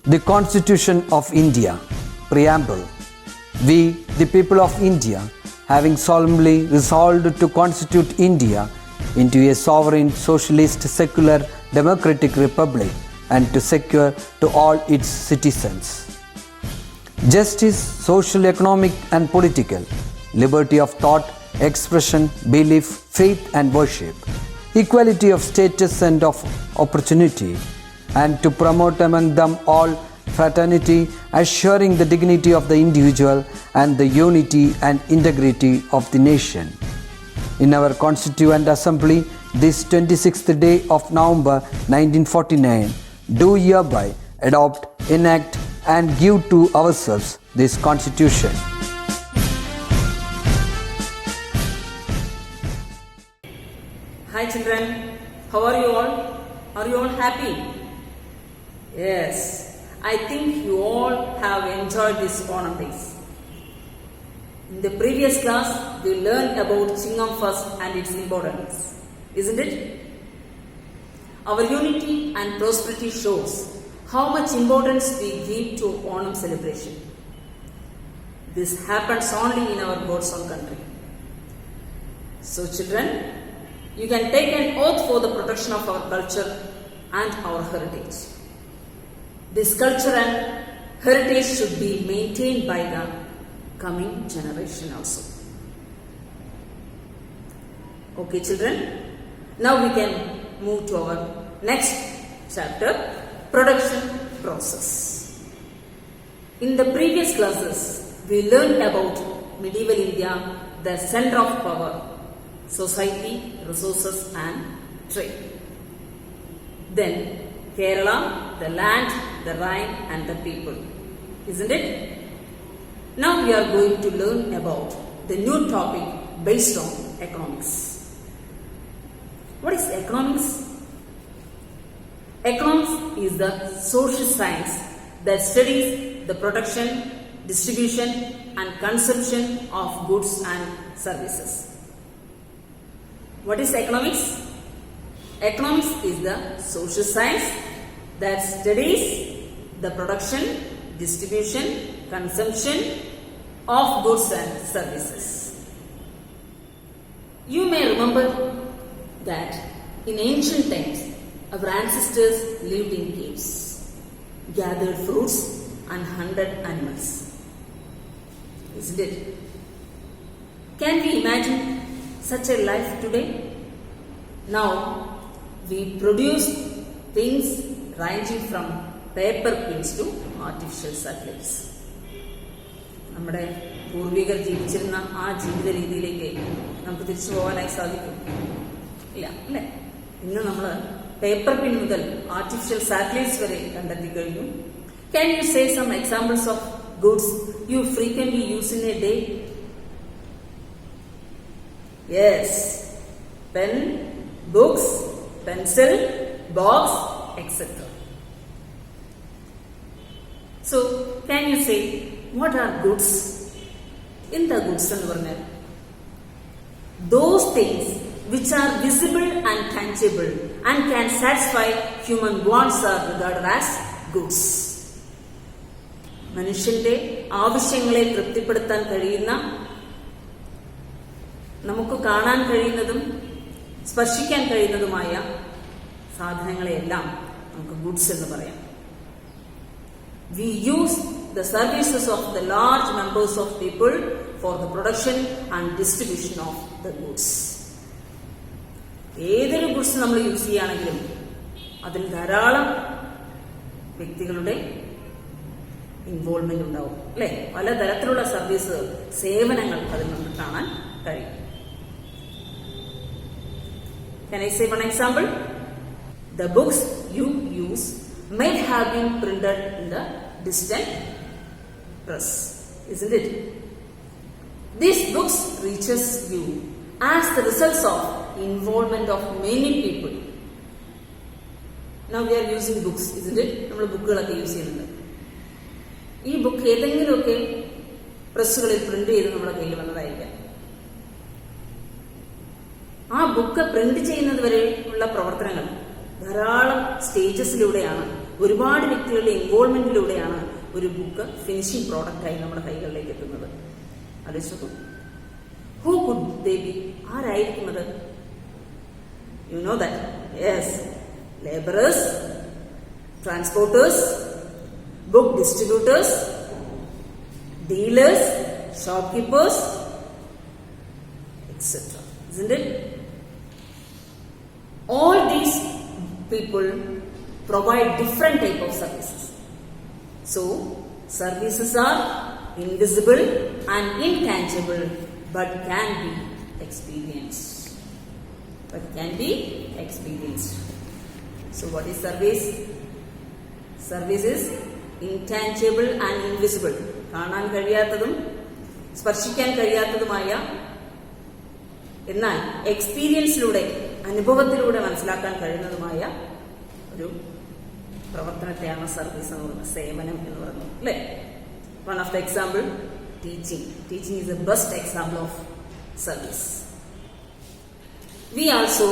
The Constitution of India, Preamble. We, the people of India, having solemnly resolved to constitute India into a sovereign, socialist, secular, democratic republic and to secure to all its citizens justice, social, economic and political, liberty of thought, expression, belief, faith and worship, equality of status and of opportunity, and to promote among them all fraternity, assuring the dignity of the individual and the unity and integrity of the nation. In our Constituent Assembly, this 26th day of November 1949, do hereby adopt, enact and give to ourselves this Constitution. Hi children, how are you all? Are you all happy? Yes, I think you all have enjoyed this Onam days. In the previous class, we learned about Chingam First and its importance, isn't it? Our unity and prosperity shows how much importance we give to Onam celebration. This happens only in our God's own country. So children, you can take an oath for the protection of our culture and our heritage. This culture and heritage should be maintained by the coming generation also. Okay children, now we can move to our next chapter, production process. In the previous classes, we learned about medieval India, the center of power, society, resources and trade. Then Kerala, the land, the Rhine and the people. Isn't it? Now we are going to learn about the new topic based on economics. What is economics? Economics is the social science that studies the production, distribution and consumption of goods and services. What is economics? Economics is the social science that studies the production, distribution, consumption of goods and services. You may remember that in ancient times, our ancestors lived in caves, gathered fruits and hunted animals. Isn't it? Can we imagine such a life today? Now, we produce things ranging from paper pins to artificial satellites. നമ്മുടെ പൂർവികർ ജീവിച്ചിരുന്ന ആ ജീവിത രീതിയിലേക്ക് നമുക്ക് തിരിച്ചു പോകാനായി സാധിക്കും? ഇല്ല അല്ലേ? ഇന്ന് നമ്മൾ പേപ്പർ പിൻ മുതൽ ആർട്ടിഫിഷ്യൽ സാറ്റലൈറ്റ്സ് വരെ കണ്ടെത്തി കഴിഞ്ഞു. Can you say some examples of goods you frequently use in a day? Yes, pen, books, pencil, box, etc. So, can you say what are goods? In the goods എന്ന് പറഞ്ഞാൽ those things which are visible and tangible and can satisfy human wants are regarded as goods. മനുഷ്യന്റെ ആവശ്യങ്ങളെ തൃപ്തിപ്പെടുത്താൻ കഴിയുന്ന, നമുക്ക് കാണാൻ കഴിയുന്നതും സ്പർശിക്കാൻ കഴിയുന്നതുമായ സാധനങ്ങളെയെല്ലാം നമുക്ക് ഗുഡ്സ് എന്ന് പറയാം. We use the services of the large numbers of people for the production and distribution of the goods. ഏതൊരു ഗുഡ്സ് നമ്മൾ യൂസ് ചെയ്യുകയാണെങ്കിലും അതിൽ ധാരാളം വ്യക്തികളുടെ ഇൻവോൾവ്മെന്റ് ഉണ്ടാവും അല്ലെ? പലതരത്തിലുള്ള സർവീസുകൾ, സേവനങ്ങൾ അതിൽ നമുക്ക് കാണാൻ കഴിയും. Can I say one example? The books you use may have been printed in the distant press, isn't it? These books reaches you as the results of involvement of many people. Now we are using books, isn't it? നമ്മൾ ബുക്കുകളൊക്കെ use ചെയ്യുന്നുണ്ട്. ഈ book ഏതെങ്കിലുമൊക്കെ പ്രസ്സുകളിൽ print ചെയ്ത് നമ്മുടെ കയ്യിൽ വന്നതായിരിക്കാം. ആ book print ചെയ്യുന്നത് വരെ ഉള്ള പ്രവർത്തനങ്ങൾ ധാരാളം സ്റ്റേജസിലൂടെയാണ് ഒരുപാട് വ്യക്തികളുടെ ഇൻവോൾവ്മെന്റിലൂടെയാണ് ഒരു ബുക്ക് ഫിനിഷിംഗ് പ്രോഡക്റ്റായി നമ്മുടെ കൈകളിലേക്ക് എത്തുന്നത്. ആലോചിച്ചു, ഹൂ കുഡ് ദേ ബി? ആരായിരിക്കും അത്? You know that. Yes, laborers, transporters, book distributors, dealers, shopkeepers, etc. Isn't it? All these people provide different type of services. So, services are invisible and intangible but can be experienced. So what is service? Service is intangible and invisible. കാണാൻ കഴിയാത്തതും സ്പർശിക്കാൻ കഴിയാത്തതുമായ, എന്നാൽ എക്സ്പീരിയൻസിലൂടെ, അനുഭവത്തിലൂടെ മനസ്സിലാക്കാൻ കഴിയുന്നതുമായ ഒരു പ്രവർത്തനത്തെയാണ് service എന്ന് പറയുന്നത്, സേവനം എന്ന് പറയുന്നത്, അല്ലേ? One of the example, teaching. Teaching is the best example of service. We also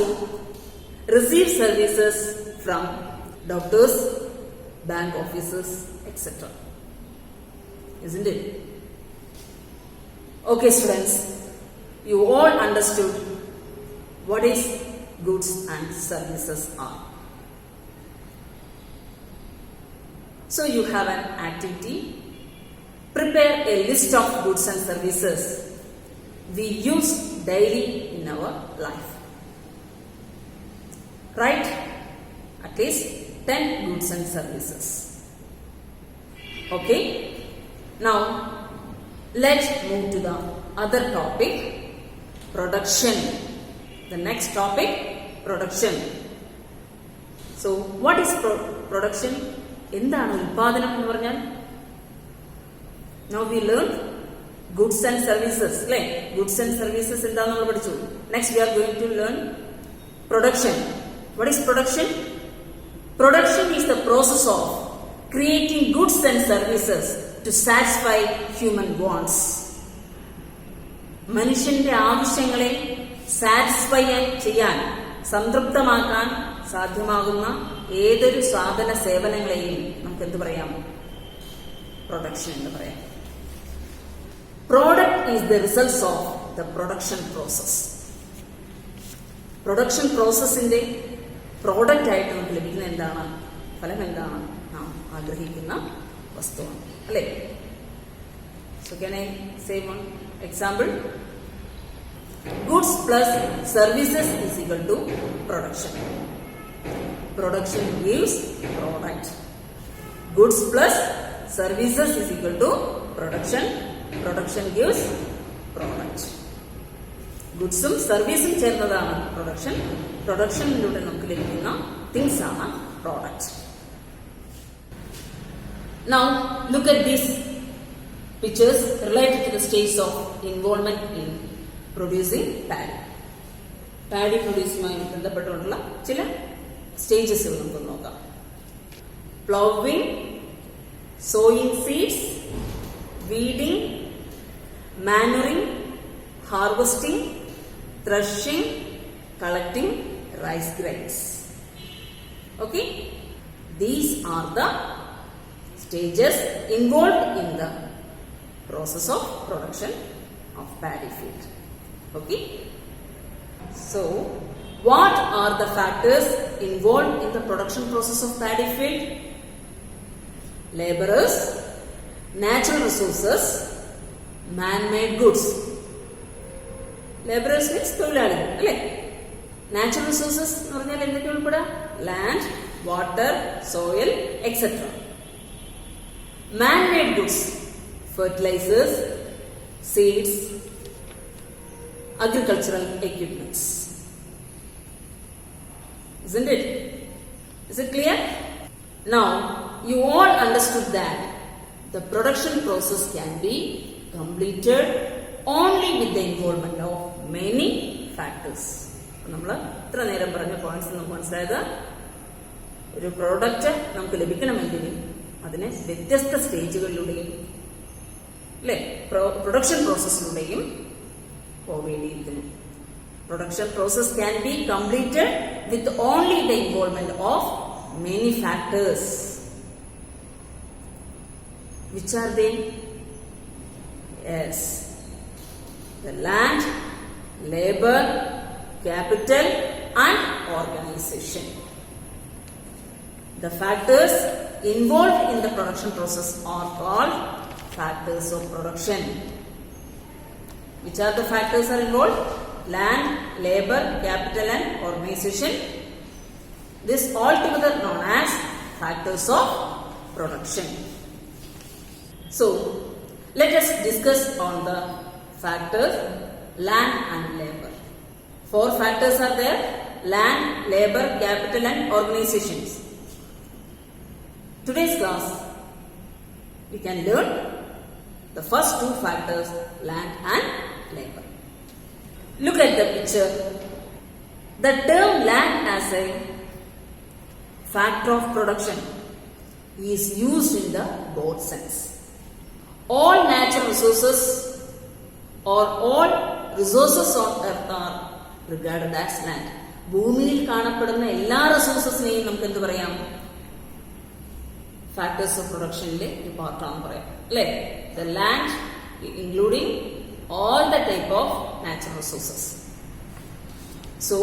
receive services from doctors, bank officers, etc. Isn't it? Okay, students, you all understood what is goods and services are. So you have an activity. Prepare a list of goods and services we use daily in our life. Write at least 10 goods and services. Okay? Now, let's move to the other topic, production. The next topic, production. So, what is production? എന്താണ് ഉൽപാദനം എന്ന് പറഞ്ഞാൽ? Now we learn goods and services, അല്ലേ? Goods and services എന്താണെന്ന് നമ്മൾ പഠിച്ചു. Next we are going to learn production. What is production? Production is the process of creating goods and services to satisfy human wants. മനുഷ്യന്റെ ആവശ്യങ്ങളെ satisfy ചെയ്യാൻ, സംതൃപ്തമാക്കാൻ സാധ്യമാകുന്ന ഏതൊരു സാധന സേവനങ്ങളെയും നമുക്ക് എന്ത് പറയാം? പ്രൊഡക്ഷൻ എന്ന് പറയാം. Product is the results of the production process. പ്രൊഡക്ഷൻ പ്രോസസ്സിന്റെ പ്രോഡക്റ്റ് ആയിട്ട് നമുക്ക് ലഭിക്കുന്ന എന്താണ്? ഫലം എന്താണ്? നാം ആഗ്രഹിക്കുന്ന വസ്തുവാണ്, അല്ലേ? So can I say one example? Goods plus services is equal to production. Production gives product. Goods plus services is equal to production. Production gives product. ഗുഡ്സും സർവീസും ചേർന്നതാണ് പ്രൊഡക്ഷൻ. പ്രൊഡക്ഷനിലൂടെ നമുക്ക് ലഭിക്കുന്ന തിങ്സ് ആണ് product. Now look at these pictures related to the stages of involvement in producing paddy. Paddy producing ബന്ധപ്പെട്ടുള്ള ചില stages നമുക്ക് നോക്കാം. Plowing, sowing seeds, weeding, manuring, harvesting, threshing, collecting rice grains. Okay, these are the stages involved in the process of production of paddy field. Okay, so what are the factors involved in the production process of paddy field? Laborers, natural resources, man-made goods. Laborers means തൊഴിലാളികൾ, അല്ലേ? Natural resources എന്ന് പറഞ്ഞാൽ എന്തൊക്കെ ഉൾപ്പെടാ? Land, water, soil, etcetera. Man-made goods, fertilizers, seeds, agricultural equipments. Isn't it? Is it clear? Now, you all understood that the production process can be completed only with the involvement of many factors. നമ്മൾ ഇത്ര നേരം പറഞ്ഞ points നമുക്ക് മനസ്സിലായത്, ഒരു product നമുക്ക് ലഭിക്കണമെങ്കിൽ അതിനെ വ്യത്യസ്ത സ്റ്റേജുകളിലൂടെയും, അല്ലെ, production പ്രോസസ്സിലൂടെയും പോവേണ്ടിയിരിക്കുന്നു. Production process can be completed with only the involvement of many factors. Which are they? Yes. The land, labor, capital and organization. The factors involved in the production process are called factors of production. Which are the factors are involved? Land, labor, capital and organization. This altogether known as factors of production. So, let us discuss on the factors land and labor. 4 factors are there: land, labor, capital and organizations. Today's class, we can learn the first 2 factors, land and labor. Look at the picture. The term land as a factor of production is used in the broad sense. All natural resources or all resources on earth are regarded as land. ഭൂമിയിൽ കാണപ്പെടുന്ന എല്ലാ റിസോഴ്സസിനെയും നമുക്ക് എന്ത് പറയാം? Factors of പ്രൊഡക്ഷനിലെ ഒരു പാർട്ടാണെന്ന് പറയാം, അല്ലേ? The land including all the type of natural resources. So,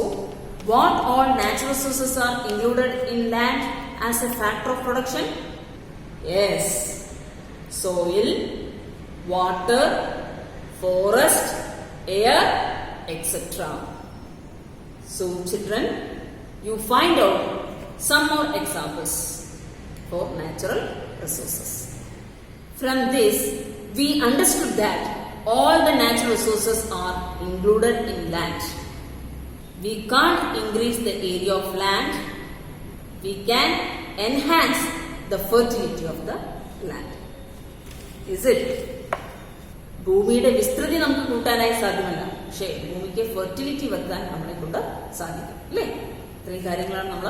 what all natural resources are included in land as a factor of production? Yes, soil, water, forest, air, etc. So, children, you find out some more examples for natural resources. From this, we understood that all the natural resources are included in land. We can't increase the area of land. We can enhance the fertility of the land. Is it? ഭൂമിയുടെ വിസ്തൃതി നമുക്ക് കൂട്ടാനായി സാധ്യമല്ല, പക്ഷേ ഭൂമിക്ക് fertility വെക്കാൻ നമ്മളെ കൊണ്ട് സാധിക്കും, അല്ലേ? ഇത്രയും കാര്യങ്ങളാണ് നമ്മൾ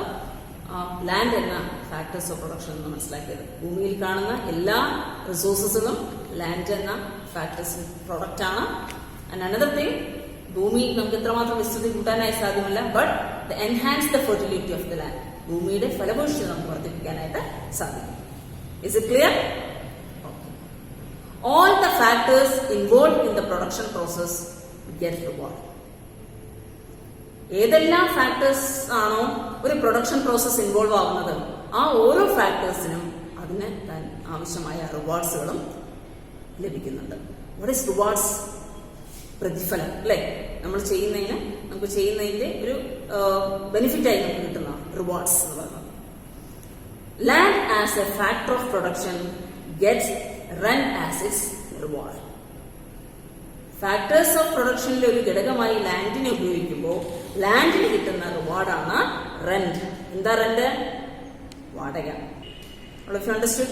ലാൻഡ് എന്ന ഫാക്ടേഴ്സ് ഓഫ് പ്രൊഡക്ഷൻ എന്ന് മനസ്സിലാക്കിയത്. ഭൂമിയിൽ കാണുന്ന എല്ലാ റിസോഴ്സസുകളും ലാൻഡ് എന്ന ഫാക്ടേഴ്സ് പ്രൊഡക്റ്റ് ആണ്. ആൻഡ് അനദർ തിങ്, ഭൂമി നമുക്ക് ഇത്രമാത്രം വിസ്തൃതി കൂട്ടാനായി സാധ്യമല്ല, but enhance the fertility of the land. ഭൂമിയുടെ ഫലഭൂഷ്ടി നമുക്ക് വർദ്ധിപ്പിക്കാനായിട്ട് സാധിക്കും. Is it clear? All the factors involved in the production process get reward. ഏതെല്ലാം ഫാക്ടേഴ്സ് ആണോ ഒരു പ്രൊഡക്ഷൻ പ്രോസസ് ഇൻവോൾവ് ആവുന്നത്, ആ ഓരോ ഫാക്ടേഴ്സിനും അതിന് ആവശ്യമായ റിവാർഡ്സുകളും ലഭിക്കുന്നുണ്ട്. What is rewards? പ്രതിഫലം, അല്ലേ? നമ്മൾ ചെയ്യുന്നതിന് നമുക്ക് ചെയ്യുന്നതിന്റെ ഒരു ബെനിഫിറ്റായി നമുക്ക് കിട്ടുന്ന റിവാർഡ്സ് എന്ന് പറയുന്നത്. Land as a factor of production gets rent as its reward. Factors of പ്രൊഡക്ഷനിലെ ഒരു ഘടകമായി ലാൻഡിനെ ഉപയോഗിക്കുമ്പോൾ ലാൻഡിന് കിട്ടുന്ന റിവാർഡാണ് റെന്റ്. എന്താ റെന്റ്? വാടക. All of you understood?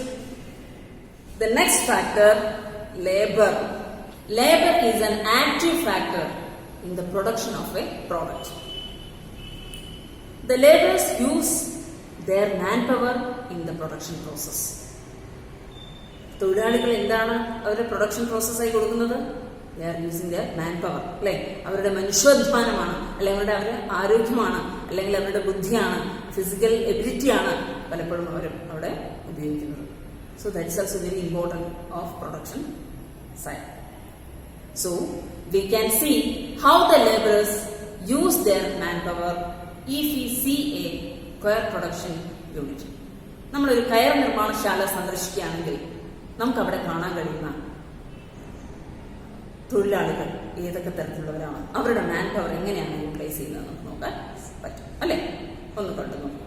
The next factor, labor. Labor is an active factor in the production of a product. The laborers use their manpower in the production process. തൊഴിലാളികൾ എന്താണ് അവരുടെ പ്രൊഡക്ഷൻ പ്രോസസ്സായി കൊടുക്കുന്നത്? They are using there man power, അല്ലെ? അവരുടെ മനുഷ്യോദ്ധാനമാണ്, അല്ലെങ്കിൽ അവരുടെ ആരോഗ്യമാണ്, അല്ലെങ്കിൽ അവരുടെ ബുദ്ധിയാണ്, ഫിസിക്കൽ എബിലിറ്റിയാണ് പലപ്പോഴും അവർ അവിടെ ഉപയോഗിക്കുന്നത്. So that is also very important of production side. So we can see how the labourers use their man power if we see a coir production unit. നമ്മളൊരു കയർ നിർമ്മാണശാല സന്ദർശിക്കുകയാണെങ്കിൽ നമുക്ക് അവിടെ കാണാൻ കഴിയുന്ന തൊഴിലാളികൾ ഏതൊക്കെ തരത്തിലുള്ളവരാണ്, അവരുടെ മാൻ പവർ എങ്ങനെയാണ് യൂട്ടിലൈസ് ചെയ്യുന്നത് നമുക്ക് നോക്കാൻ പറ്റും, അല്ലെ? ഒന്ന് കണ്ടു നോക്കാം.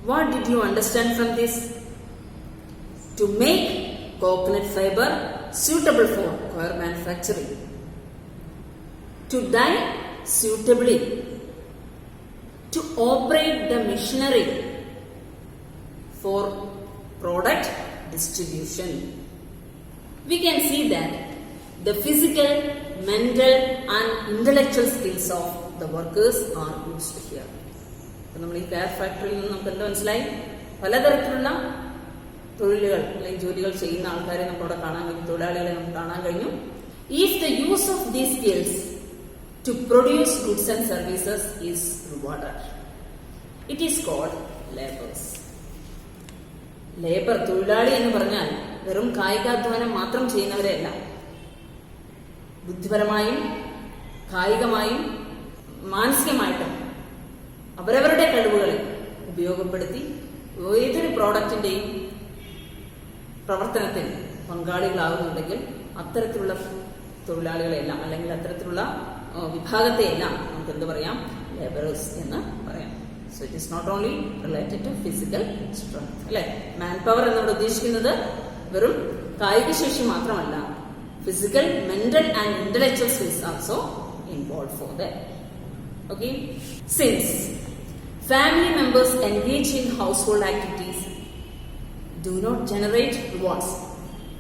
What did you understand from this? To make coconut fiber suitable for coir manufacturing, to dye suitably, to operate the machinery for product distribution. We can see that the physical, mental and intellectual skills of the workers are used here. നമ്മൾ ഈ care ഫാക്ടറിയിൽ നിന്ന് നമുക്ക് എന്താ മനസ്സിലായി? പലതരത്തിലുള്ള തൊഴിലുകൾ അല്ലെങ്കിൽ ജോലികൾ ചെയ്യുന്ന ആൾക്കാരെ നമുക്കവിടെ കാണാൻ കഴിഞ്ഞു, തൊഴിലാളികളെ നമുക്ക് കാണാൻ കഴിഞ്ഞു. If the use of these skills to produce goods and services is rewarded, it is called laborers. Labour, തൊഴിലാളി എന്ന് പറഞ്ഞാൽ വെറും കായികാധ്വാനം മാത്രം ചെയ്യുന്നവരെയല്ല. ബുദ്ധിപരമായും കായികമായും മാനസികമായിട്ടും അവരവരുടെ കഴിവുകളെ ഉപയോഗപ്പെടുത്തി ഏതൊരു പ്രോഡക്റ്റിന്റെയും പ്രവർത്തനത്തിൽ പങ്കാളികളാകുന്നുണ്ടെങ്കിൽ അത്തരത്തിലുള്ള തൊഴിലാളികളെല്ലാം അല്ലെങ്കിൽ അത്തരത്തിലുള്ള വിഭാഗത്തെയെല്ലാം നമുക്ക് എന്ത് പറയാം? ലേബറേഴ്സ് എന്ന് പറയാം. So it is not only related to physical strength, അല്ലെ? മാൻ പവർ എന്നോട് ഉദ്ദേശിക്കുന്നത് വെറും കായിക ശേഷി മാത്രമല്ല, physical, mental and intellectual skills also involved for that. Okay? Since family members engage in household activities do not generate rewards,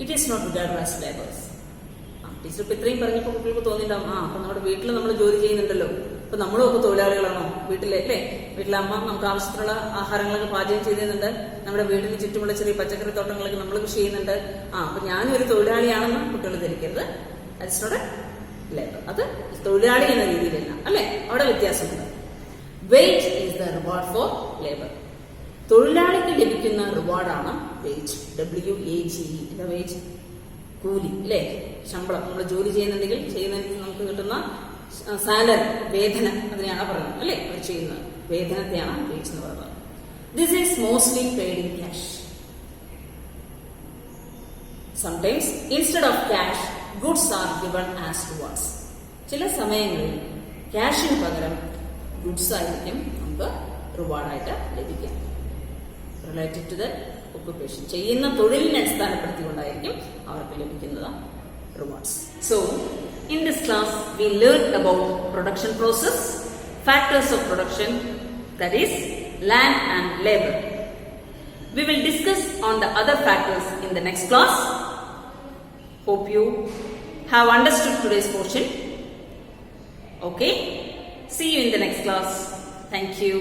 it is not regarded as labors. Teacher ഇപ്പൊ ഇത്രയും പറഞ്ഞപ്പോൾ കുട്ടികൾക്ക് തോന്നിയിട്ടുണ്ടാവും, അപ്പൊ നമ്മുടെ വീട്ടിൽ നമ്മൾ ജോലി ചെയ്യുന്നുണ്ടല്ലോ, ഇപ്പൊ നമ്മളും ഒക്കെ തൊഴിലാളികളാണോ വീട്ടിലെ, അല്ലേ? വീട്ടിലെ അമ്മ നമുക്ക് ആവശ്യത്തിനുള്ള ആഹാരങ്ങളൊക്കെ പാചകം ചെയ്യുന്നുണ്ട്, നമ്മുടെ വീടിന് ചുറ്റുമുള്ള ചെറിയ പച്ചക്കറി തോട്ടങ്ങളൊക്കെ നമ്മൾ കൃഷി ചെയ്യുന്നുണ്ട്. അപ്പൊ ഞാനും ഒരു തൊഴിലാളിയാണെന്ന് കുട്ടികൾ ധരിക്കരുത്. അതിനോട് ലേബർ, അത് തൊഴിലാളി എന്ന രീതിയിലല്ല, അല്ലെ? അവിടെ വ്യത്യാസമുണ്ട്. Wage is the reward for labour. തൊഴിലാളിക്ക് ലഭിക്കുന്ന റിവാർഡാണ് വെയ്റ്റ്. WAGE. എന്താ വെയ്റ്റ്? കൂലി, അല്ലെ? ശമ്പളം. നമ്മൾ ജോലി ചെയ്യുന്നുണ്ടെങ്കിൽ ചെയ്യുന്നതിന് നമുക്ക് കിട്ടുന്ന സാലറി, വേതനം, അതിനെയാണ് പറയുന്നത്, അല്ലെ? അവർ ചെയ്യുന്ന വേതനത്തെയാണ് വേജ് എന്ന് പറയുന്നത്. This is mostly paid in cash. Sometimes instead of cash goods are given as rewards. ചില സമയങ്ങളിൽ ക്യാഷിന് പകരം ഗുഡ്സ് ആയിരിക്കും നമുക്ക് റിവാർഡായിട്ട് ലഭിക്കുക. റിലേറ്റഡ് ടു ദ occupation, ചെയ്യുന്ന തൊഴിലിനെ അടിസ്ഥാനപ്പെടുത്തിക്കൊണ്ടായിരിക്കും അവർക്ക് ലഭിക്കുന്നത് rewards. So, in this class, we learned about production process, factors of production, that is land and labor. We will discuss on the other factors in the next class. Hope you have understood today's portion. Okay? See you in the next class. Thank you.